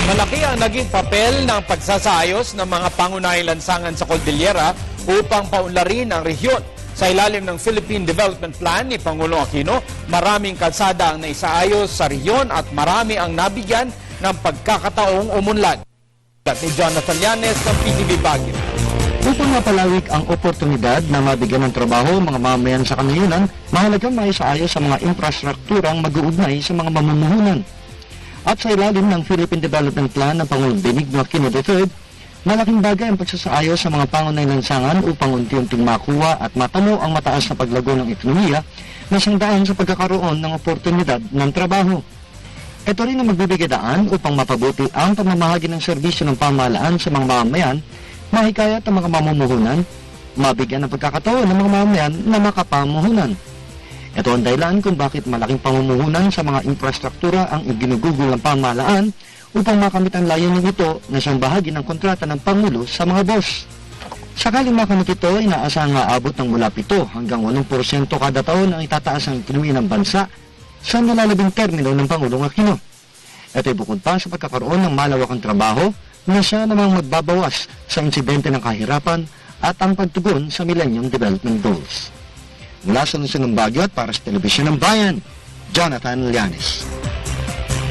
Malaki ang naging papel ng pagsasayos ng mga pangunahing lansangan sa Cordillera upang paunlarin ang rehiyon. Sa ilalim ng Philippine Development Plan ni Pangulong Aquino, maraming kalsada ang naisaayos sa rehiyon at marami ang nabigyan ng pagkakataong umunlad. Ni Jonathan Llanes ng PTV Baguio. Upang mapalawig ang oportunidad na mabigyan ng trabaho ang mga mamamayan sa kanayunan, mahalagang maisaayos sa mga infrastrukturang mag-uugnay sa mga mamumuhunan. At sa ilalim ng Philippine Development Plan ng Pangulong Benigno Aquino III, malaking bagay ang pagsasaayos sa mga pangunahing lansangan upang unti-unting makuha at matamo ang mataas na paglago ng ekonomiya na sangdaan sa pagkakaroon ng oportunidad ng trabaho. Ito rin ang magbibigay daan upang mapabuti ang pamamahagi ng serbisyo ng pamahalaan sa mga mamamayan, mahikayat ang mga mamumuhunan, mabigyan ng pagkakataon ng mga mamamayan na makapamuhunan. Ito ang dahilan kung bakit malaking pamumuhunan sa mga infrastruktura ang iginugugol ng pamahalaan upang makamit ang layunin ito na siyang bahagi ng kontrata ng Pangulo sa mga boss. Sakaling makamit ito, inaasahang aabot ng mula 7 hanggang 8% kada taon ang itataas ang ekonomiya ng bansa sa nalalabing termino ng Pangulong Aquino. Ito ay bukod pa sa pagkakaroon ng malawakang trabaho na siya namang magbabawas sa insidente ng kahirapan at ang pagtugon sa Millennium Development Goals. Mula sa Luzon ng Baguio at para sa Telebisyon ng Bayan, Jonathan Llanes.